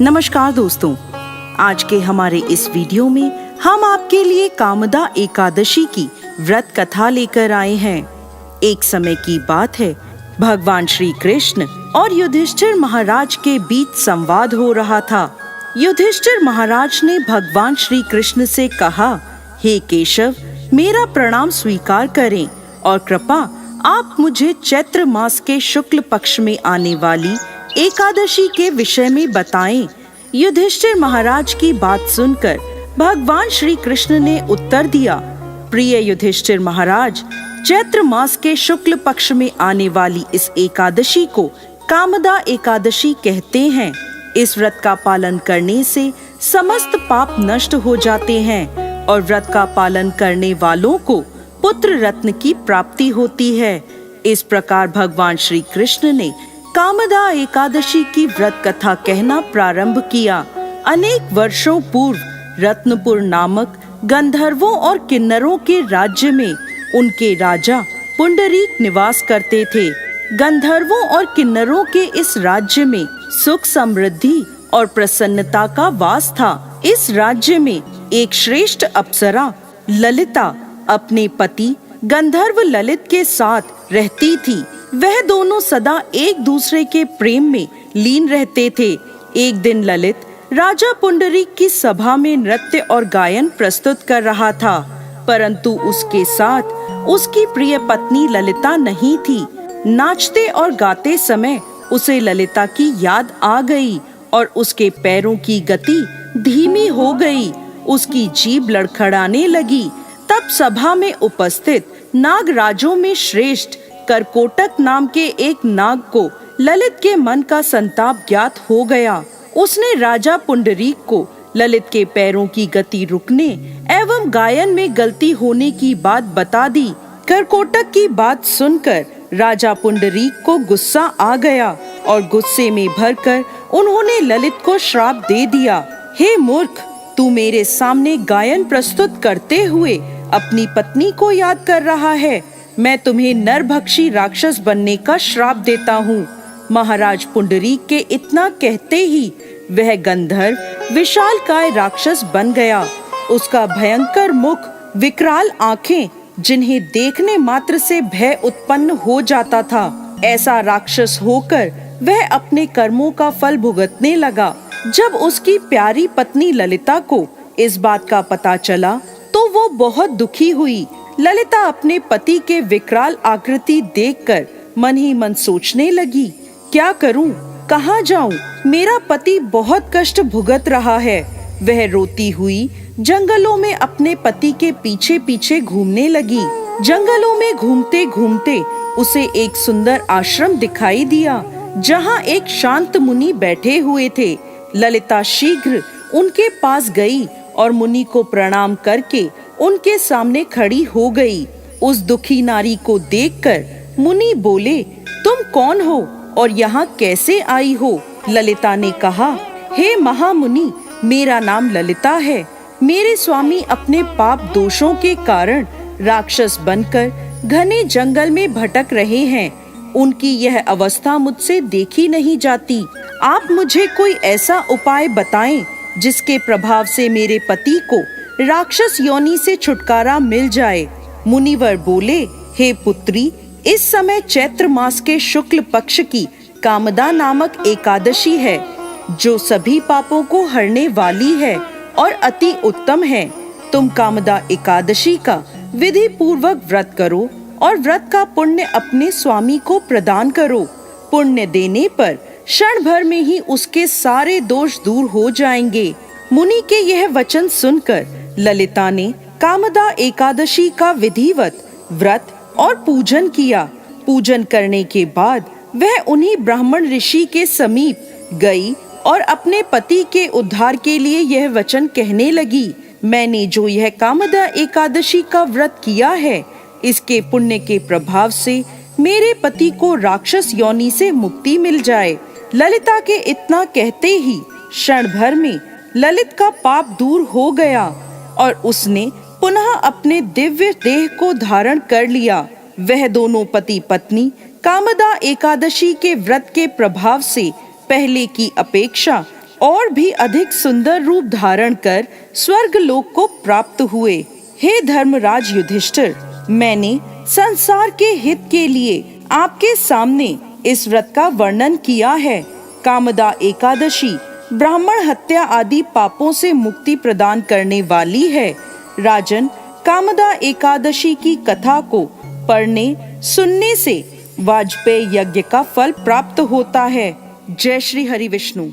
नमस्कार दोस्तों, आज के हमारे इस वीडियो में हम आपके लिए कामदा एकादशी की व्रत कथा लेकर आए हैं। एक समय की बात है, भगवान श्री कृष्ण और युधिष्ठिर महाराज के बीच संवाद हो रहा था। युधिष्ठिर महाराज ने भगवान श्री कृष्ण से कहा, हे केशव, मेरा प्रणाम स्वीकार करें और कृपा आप मुझे चैत्र मास के शुक्ल पक्ष में आने वाली एकादशी के विषय में बताएं। युधिष्ठिर महाराज की बात सुनकर भगवान श्री कृष्ण ने उत्तर दिया, प्रिय युधिष्ठिर महाराज, चैत्र मास के शुक्ल पक्ष में आने वाली इस एकादशी को कामदा एकादशी कहते हैं। इस व्रत का पालन करने से समस्त पाप नष्ट हो जाते हैं और व्रत का पालन करने वालों को पुत्र रत्न की प्राप्ति होती है। इस प्रकार भगवान श्री कृष्ण ने कामदा एकादशी की व्रत कथा कहना प्रारंभ किया। अनेक वर्षों पूर्व रत्नपुर नामक गंधर्वों और किन्नरों के राज्य में उनके राजा पुंडरीक निवास करते थे। गंधर्वों और किन्नरों के इस राज्य में सुख समृद्धि और प्रसन्नता का वास था। इस राज्य में एक श्रेष्ठ अप्सरा ललिता अपने पति गंधर्व ललित के साथ रहती थी। वह दोनों सदा एक दूसरे के प्रेम में लीन रहते थे। एक दिन ललित राजा पुंडरीक की सभा में नृत्य और गायन प्रस्तुत कर रहा था, परंतु उसके साथ उसकी प्रिय पत्नी ललिता नहीं थी। नाचते और गाते समय उसे ललिता की याद आ गई और उसके पैरों की गति धीमी हो गई। उसकी जीभ लड़खड़ाने लगी। तब सभा में उपस्थित नागराजों में श्रेष्ठ करकोटक नाम के एक नाग को ललित के मन का संताप ज्ञात हो गया। उसने राजा पुंडरीक को ललित के पैरों की गति रुकने एवं गायन में गलती होने की बात बता दी। करकोटक की बात सुनकर राजा पुंडरीक को गुस्सा आ गया और गुस्से में भरकर उन्होंने ललित को श्राप दे दिया, हे मूर्ख, तू मेरे सामने गायन प्रस्तुत करते हुए अपनी पत्नी को याद कर रहा है। मैं तुम्हें नरभक्षी राक्षस बनने का श्राप देता हूँ। महाराज पुंडरीक के इतना कहते ही वह गंधर्व विशालकाय राक्षस बन गया। उसका भयंकर मुख, विकराल आंखें, जिन्हें देखने मात्र से भय उत्पन्न हो जाता था, ऐसा राक्षस होकर वह अपने कर्मों का फल भुगतने लगा। जब उसकी प्यारी पत्नी ललिता को इस बात का पता चला तो वो बहुत दुखी हुई। ललिता अपने पति के विकराल आकृति देखकर मन ही मन सोचने लगी, क्या करूं, कहां जाऊं? मेरा पति बहुत कष्ट भुगत रहा है। वह रोती हुई जंगलों में अपने पति के पीछे पीछे घूमने लगी। जंगलों में घूमते घूमते उसे एक सुंदर आश्रम दिखाई दिया, जहां एक शांत मुनि बैठे हुए थे। ललिता शीघ्र उनके पास गई और मुनि को प्रणाम करके उनके सामने खड़ी हो गई। उस दुखी नारी को देखकर मुनि बोले, तुम कौन हो और यहाँ कैसे आई हो? ललिता ने कहा, हे महामुनि, मेरा नाम ललिता है। मेरे स्वामी अपने पाप दोषों के कारण राक्षस बनकर घने जंगल में भटक रहे हैं। उनकी यह अवस्था मुझसे देखी नहीं जाती। आप मुझे कोई ऐसा उपाय बताएं जिसके प्रभाव से मेरे पति को राक्षस योनि से छुटकारा मिल जाए। मुनिवर बोले, हे पुत्री, इस समय चैत्र मास के शुक्ल पक्ष की कामदा नामक एकादशी है, जो सभी पापों को हरने वाली है और अति उत्तम है। तुम कामदा एकादशी का विधि पूर्वक व्रत करो और व्रत का पुण्य अपने स्वामी को प्रदान करो। पुण्य देने पर क्षण भर में ही उसके सारे दोष दूर हो जाएंगे। मुनि के यह वचन सुनकर ललिता ने कामदा एकादशी का विधिवत व्रत और पूजन किया। पूजन करने के बाद वह उन्हीं ब्राह्मण ऋषि के समीप गई और अपने पति के उद्धार के लिए यह वचन कहने लगी, मैंने जो यह कामदा एकादशी का व्रत किया है, इसके पुण्य के प्रभाव से मेरे पति को राक्षस योनि से मुक्ति मिल जाए। ललिता के इतना कहते ही क्षण भर में ललित का पाप दूर हो गया और उसने पुनः अपने दिव्य देह को धारण कर लिया। वह दोनों पति पत्नी कामदा एकादशी के व्रत के प्रभाव से पहले की अपेक्षा और भी अधिक सुंदर रूप धारण कर स्वर्ग लोक को प्राप्त हुए। हे धर्मराज युधिष्ठिर, मैंने संसार के हित के लिए आपके सामने इस व्रत का वर्णन किया है। कामदा एकादशी ब्राह्मण हत्या आदि पापों से मुक्ति प्रदान करने वाली है। राजन, कामदा एकादशी की कथा को पढ़ने सुनने से वाजपेयी यज्ञ का फल प्राप्त होता है। जय श्री हरि विष्णु।